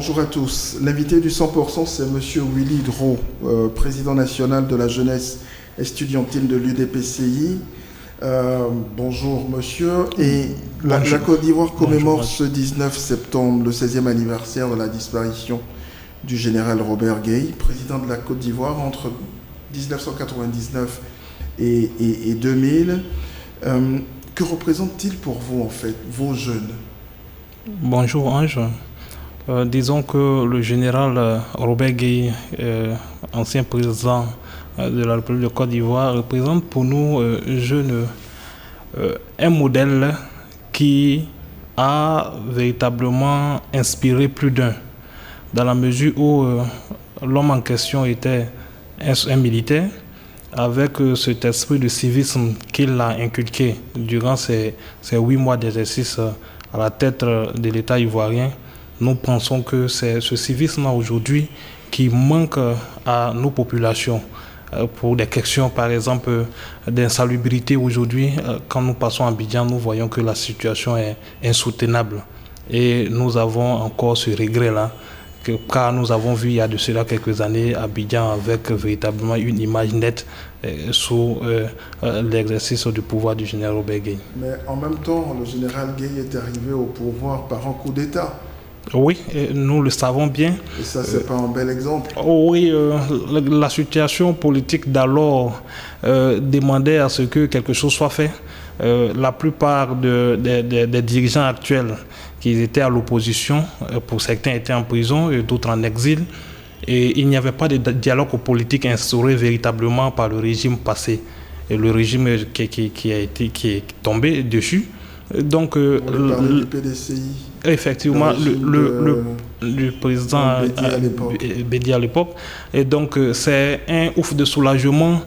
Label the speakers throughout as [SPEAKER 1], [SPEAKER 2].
[SPEAKER 1] Bonjour à tous. L'invité du 100%, c'est Monsieur Willy Dro, président national de la jeunesse estudiantine de l'UDPCI. Bonjour monsieur. Et la Côte d'Ivoire commémore ce 19 septembre le 16e anniversaire de la disparition du général Robert Gueye, président de la Côte d'Ivoire entre 1999 et 2000. Que représente-t-il pour vous en fait, vos jeunes?
[SPEAKER 2] Bonjour Ange. Disons que le général Robert Gueye, ancien président de la République de Côte d'Ivoire, représente pour nous jeunes un modèle qui a véritablement inspiré plus d'un, dans la mesure où l'homme en question était un militaire avec cet esprit de civisme qu'il a inculqué durant ces 8 mois d'exercice à la tête de l'État ivoirien. Nous pensons que c'est ce civisme-là aujourd'hui qui manque à nos populations. Pour des questions, par exemple, d'insalubrité aujourd'hui, quand nous passons à Abidjan, nous voyons que la situation est insoutenable. Et nous avons encore ce regret-là, car nous avons vu il y a de cela quelques années Abidjan avec véritablement une image nette sous l'exercice du pouvoir du général Robert Gueye.
[SPEAKER 1] Mais en même temps, le général Gueye est arrivé au pouvoir par un coup d'État.
[SPEAKER 2] Oui, nous le savons bien.
[SPEAKER 1] Et ça, c'est pas un bel exemple.
[SPEAKER 2] Oui, la situation politique d'alors demandait à ce que quelque chose soit fait. La plupart des dirigeants actuels qui étaient à l'opposition, pour certains étaient en prison et d'autres en exil. Et il n'y avait pas de dialogue politique instauré véritablement par le régime passé. Et le régime qui est tombé dessus. Donc,
[SPEAKER 1] du PDCI.
[SPEAKER 2] Effectivement, le président Bédi à l'époque. Et donc, c'est un ouf de soulagement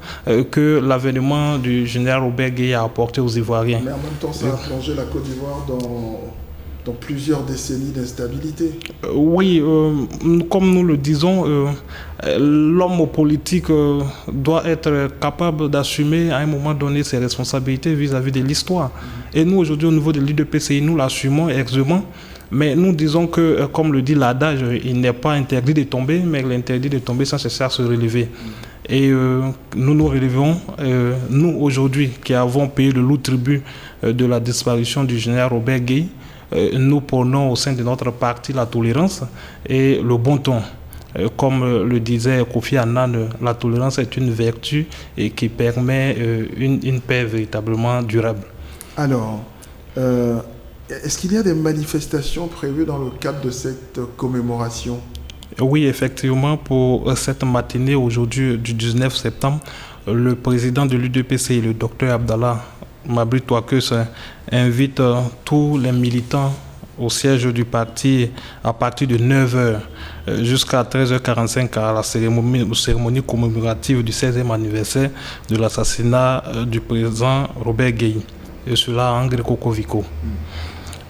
[SPEAKER 2] que l'avènement du général Robert Gueye a apporté aux Ivoiriens.
[SPEAKER 1] Mais en même temps, ça a plongé la Côte d'Ivoire dans plusieurs décennies d'instabilité.
[SPEAKER 2] Oui, comme nous le disons, l'homme politique doit être capable d'assumer à un moment donné ses responsabilités vis-à-vis de l'histoire. Et nous, aujourd'hui, au niveau de l'UDPCI, nous l'assumons aisément. Mais nous disons que, comme le dit l'adage, il n'est pas interdit de tomber, mais l'interdit de tomber sans cesser à se relever. Et nous nous relevons, nous aujourd'hui qui avons payé le lourd tribut de la disparition du général Robert Gueye, nous prônons au sein de notre parti la tolérance et le bon ton. Comme le disait Kofi Annan, la tolérance est une vertu et qui permet une paix véritablement durable.
[SPEAKER 1] Alors, est-ce qu'il y a des manifestations prévues dans le cadre de cette commémoration?
[SPEAKER 2] Oui, effectivement, pour cette matinée aujourd'hui du 19 septembre, le président de l'UDPCI, le docteur Abdallah Mabri Touakeus, invite tous les militants au siège du parti à partir de 9h jusqu'à 13h45 à la cérémonie commémorative du 16e anniversaire de l'assassinat du président Robert Gueye, et cela en Gréco-Covico.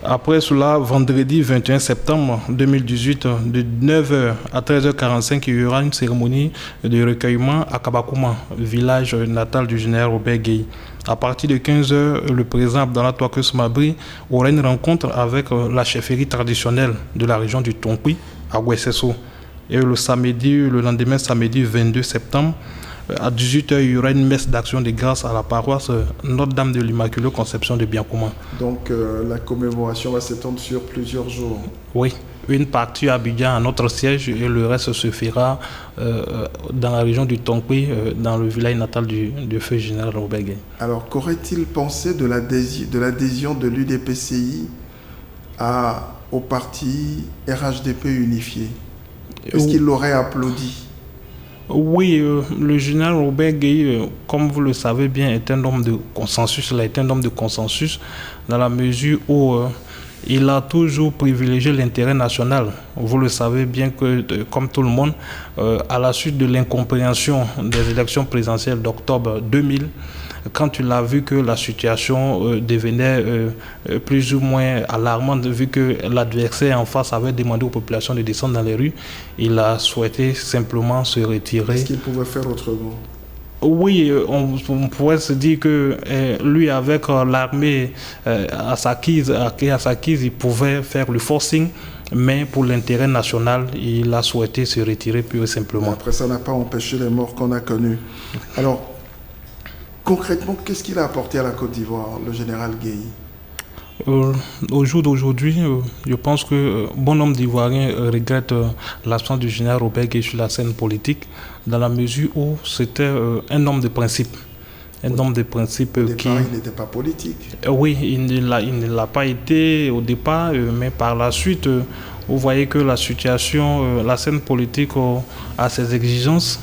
[SPEAKER 2] Après cela, vendredi 21 septembre 2018, de 9h à 13h45, il y aura une cérémonie de recueillement à Kabakouma, village natal du général Robert Gueye. À partir de 15h, le président Abdallah Touakeus Mabri aura une rencontre avec la chefferie traditionnelle de la région du Tonkui, à Ouessesso. Et le lendemain, samedi 22 septembre, à 18h, il y aura une messe d'action de grâce à la paroisse Notre-Dame de l'Immaculée Conception de Biancouma.
[SPEAKER 1] Donc la commémoration va s'étendre sur plusieurs jours.
[SPEAKER 2] Oui, une partie à Abidjan, à notre siège, et le reste se fera dans la région du Tonkui, dans le village natal du feu général Robert Gueye.
[SPEAKER 1] Alors, qu'aurait-il pensé de l'adhésion de l'UDPCI au parti RHDP unifié? Est-ce qu'il l'aurait applaudi?
[SPEAKER 2] Oui, le général Robert Gueye, comme vous le savez bien, est un homme de consensus. Il a été un homme de consensus dans la mesure où il a toujours privilégié l'intérêt national. Vous le savez bien que, comme tout le monde, à la suite de l'incompréhension des élections présidentielles d'octobre 2000, quand il a vu que la situation devenait plus ou moins alarmante, vu que l'adversaire en face avait demandé aux populations de descendre dans les rues, il a souhaité simplement se retirer.
[SPEAKER 1] Est-ce qu'il pouvait faire autrement?
[SPEAKER 2] Oui, on pourrait se dire que lui, avec l'armée à sa guise, il pouvait faire le forcing, mais pour l'intérêt national, il a souhaité se retirer pur et simplement.
[SPEAKER 1] Après, ça n'a pas empêché les morts qu'on a connus. Alors, concrètement, qu'est-ce qu'il a apporté à la Côte d'Ivoire, le général Gueye?
[SPEAKER 2] Au jour d'aujourd'hui, je pense que bon nombre d'Ivoiriens regrettent l'absence du général Robert Gueye sur la scène politique, dans la mesure où c'était un homme de principe. Un homme de principe
[SPEAKER 1] Au départ, il n'était pas politique.
[SPEAKER 2] Oui, il ne l'a pas été au départ, mais par la suite, vous voyez que la situation, la scène politique a ses exigences.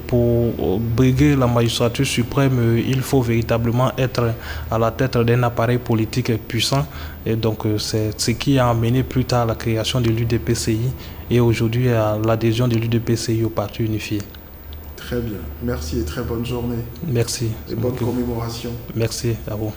[SPEAKER 2] Pour briguer la magistrature suprême, il faut véritablement être à la tête d'un appareil politique puissant. Et donc, c'est ce qui a amené plus tard à la création de l'UDPCI et aujourd'hui à l'adhésion de l'UDPCI au Parti unifié.
[SPEAKER 1] Très bien. Merci et très bonne journée.
[SPEAKER 2] Merci.
[SPEAKER 1] Et bonne commémoration.
[SPEAKER 2] Merci à vous.